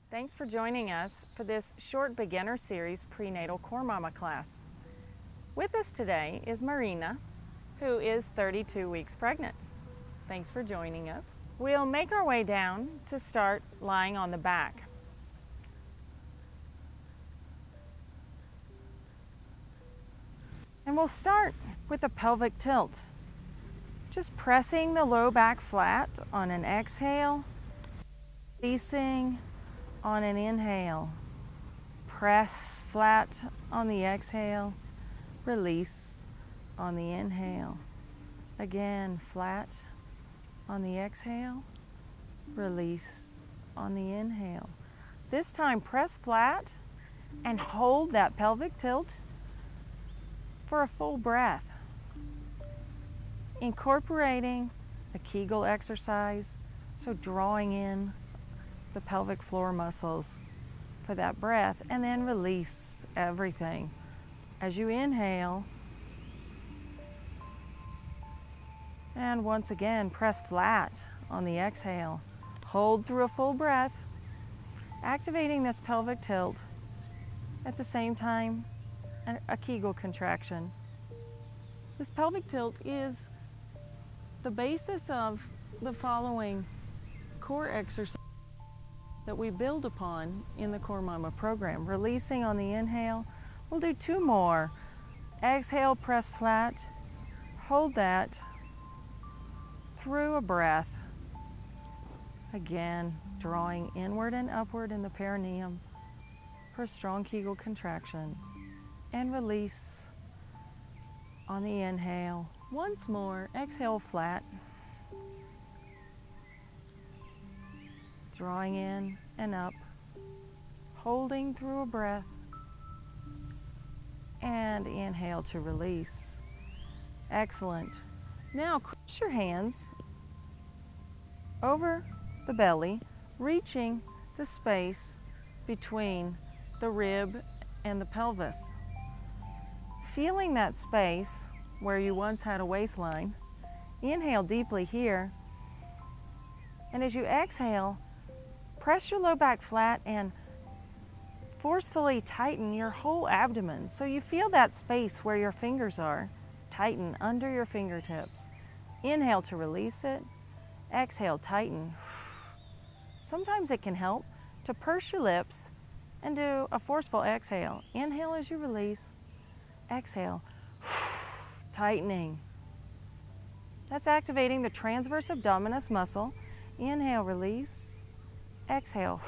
Thanks for joining us for this short beginner series prenatal CoreMama class. With us today is Marina, who is 32 weeks pregnant. Thanks for joining us. We'll make our way down to start lying on the back. And we'll start with a pelvic tilt. Just pressing the low back flat on an exhale, releasing on an inhale. Press flat on the exhale, release on the inhale. Again, flat on the exhale, release on the inhale. This time press flat and hold that pelvic tilt for a full breath. Incorporating a Kegel exercise, so drawing in the pelvic floor muscles for that breath, and then release everything. As you inhale, and once again press flat on the exhale. Hold through a full breath, activating this pelvic tilt at the same time a Kegel contraction. This pelvic tilt is the basis of the following core exercise that we build upon in the CoreMama program. Releasing on the inhale. We'll do two more. Exhale, press flat. Hold that through a breath. Again, drawing inward and upward in the perineum for a strong Kegel contraction. And release on the inhale. Once more, exhale flat. Drawing in and up, holding through a breath, and inhale to release. Excellent. Now cross your hands over the belly, reaching the space between the rib and the pelvis. Feeling that space where you once had a waistline, inhale deeply here, and as you exhale, press your low back flat and forcefully tighten your whole abdomen so you feel that space where your fingers are. Tighten under your fingertips. Inhale to release it. Exhale, tighten. Sometimes it can help to purse your lips and do a forceful exhale. Inhale as you release. Exhale, tightening. That's activating the transverse abdominis muscle. Inhale, release. Exhale,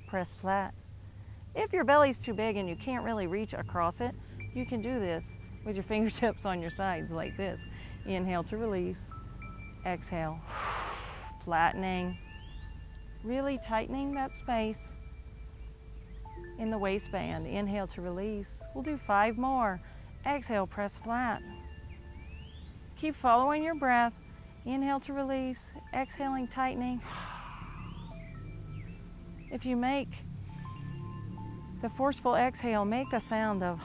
press flat. If your belly's too big and you can't really reach across it, you can do this with your fingertips on your sides like this. Inhale to release. Exhale, flattening. Really tightening that space in the waistband. Inhale to release. We'll do 5 more. Exhale, press flat. Keep following your breath. Inhale to release. Exhaling, tightening. If you make the forceful exhale, make the sound of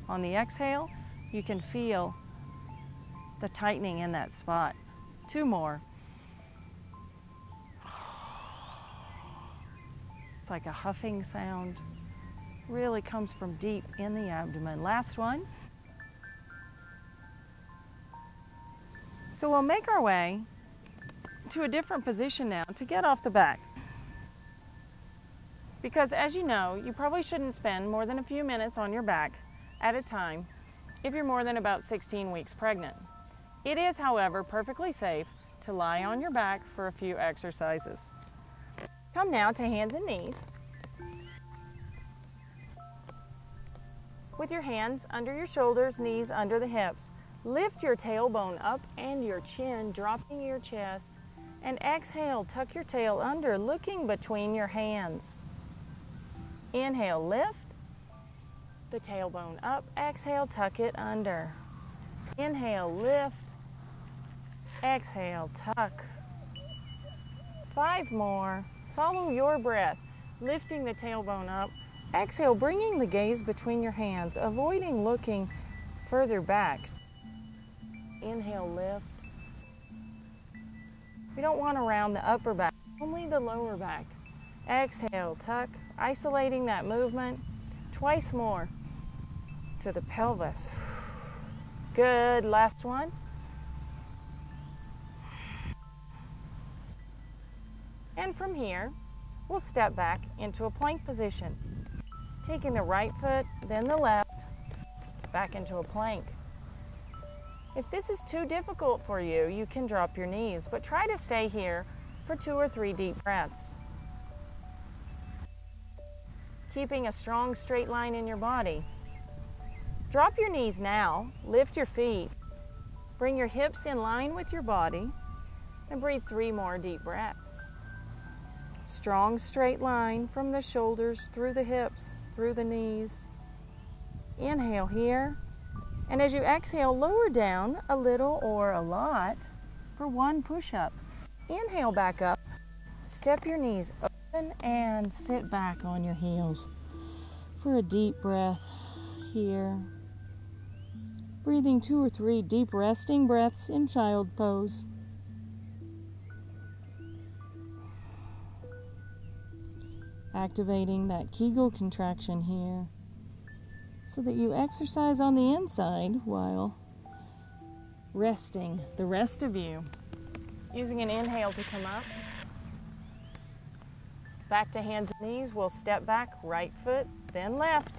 on the exhale. You can feel the tightening in that spot. 2 more. It's like a huffing sound. Really comes from deep in the abdomen. Last one. So we'll make our way to a different position now to get off the back. Because as you know, you probably shouldn't spend more than a few minutes on your back at a time if you're more than about 16 weeks pregnant. It is, however, perfectly safe to lie on your back for a few exercises. Come now to hands and knees. With your hands under your shoulders, knees under the hips. Lift your tailbone up and your chin, dropping your chest. And exhale, tuck your tail under, looking between your hands. Inhale, lift the tailbone up. Exhale, tuck it under. Inhale, lift. Exhale, tuck. 5 more. Follow your breath, lifting the tailbone up. Exhale, bringing the gaze between your hands, avoiding looking further back. Inhale, lift. We don't want to round the upper back, only the lower back. Exhale, tuck, isolating that movement. Twice more to the pelvis. Good, last one. And from here, we'll step back into a plank position. Taking the right foot, then the left, back into a plank. If this is too difficult for you, you can drop your knees, but try to stay here for 2 or 3 deep breaths. Keeping a strong straight line in your body. Drop your knees now, lift your feet, bring your hips in line with your body, and breathe 3 more deep breaths. Strong straight line from the shoulders through the hips, through the knees. Inhale here, and as you exhale, lower down a little or a lot for 1 push-up. Inhale back up, step your knees open and sit back on your heels for a deep breath here. Breathing 2 or 3 deep resting breaths in child pose. Activating that Kegel contraction here so that you exercise on the inside while resting the rest of you. Using an inhale to come up. Back to hands and knees. We'll step back, right foot, then left.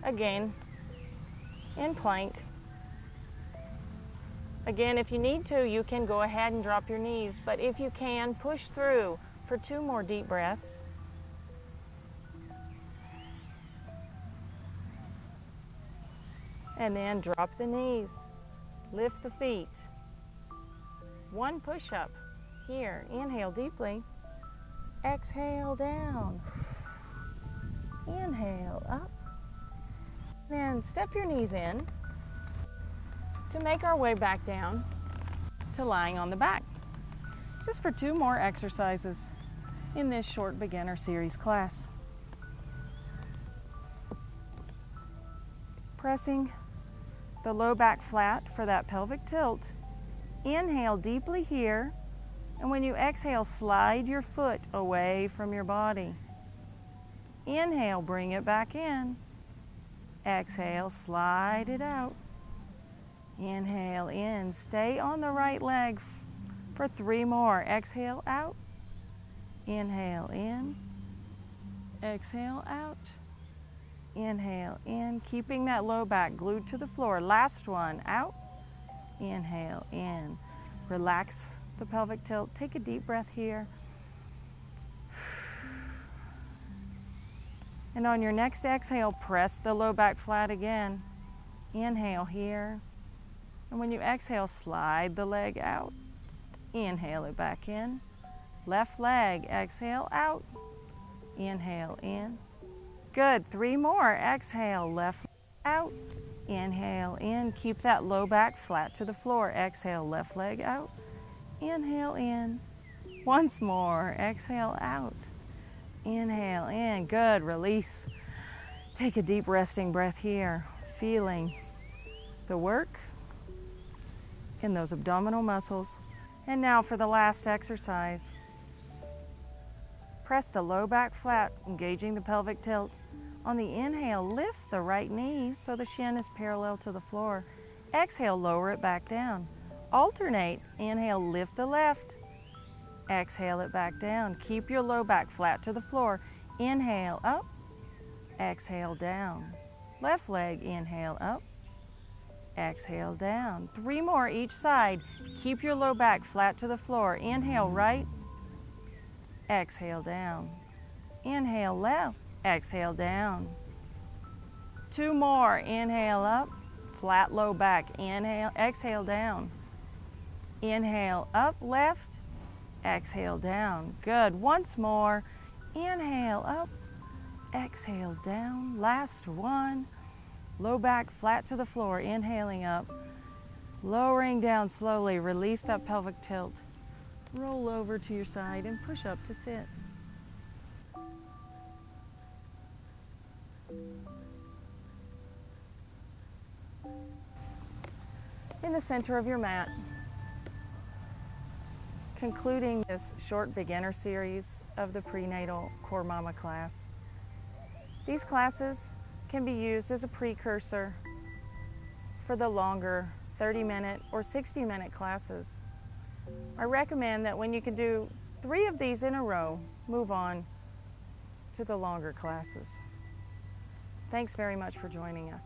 Again, in plank. Again, if you need to, you can go ahead and drop your knees, but if you can, push through for 2 more deep breaths. And then drop the knees, lift the feet. 1 push-up here. Inhale deeply, exhale down, inhale up. Then step your knees in to make our way back down to lying on the back. Just for 2 more exercises in this short beginner series class. Pressing the low back flat for that pelvic tilt. Inhale deeply here, and when you exhale, slide your foot away from your body. Inhale, bring it back in. Exhale, slide it out. Inhale in, stay on the right leg for 3 more. Exhale out, inhale in, exhale out. Inhale in, keeping that low back glued to the floor. Last one, out. Inhale in. Relax the pelvic tilt. Take a deep breath here. And on your next exhale, press the low back flat again. Inhale here. And when you exhale, slide the leg out. Inhale it back in. Left leg, exhale out. Inhale in. Good, 3 more. Exhale, left out. Inhale in. Keep that low back flat to the floor. Exhale, left leg out. Inhale in. Once more. Exhale out. Inhale in. Good, release. Take a deep resting breath here. Feeling the work in those abdominal muscles. And now for the last exercise. Press the low back flat, engaging the pelvic tilt. On the inhale, lift the right knee so the shin is parallel to the floor. Exhale, lower it back down. Alternate. Inhale, lift the left. Exhale it back down. Keep your low back flat to the floor. Inhale up. Exhale down. Left leg, inhale up. Exhale down. 3 more each side. Keep your low back flat to the floor. Inhale right. Exhale down. Inhale left. Exhale down. 2 more. Inhale up. Flat low back. Inhale. Exhale down. Inhale up. Left. Exhale down. Good. Once more. Inhale up. Exhale down. Last one. Low back flat to the floor. Inhaling up. Lowering down slowly. Release that pelvic tilt. Roll over to your side and push up to sit. In the center of your mat, concluding this short beginner series of the Prenatal CoreMama class. These classes can be used as a precursor for the longer 30-minute or 60-minute classes. I recommend that when you can do 3 of these in a row, move on to the longer classes. Thanks very much for joining us.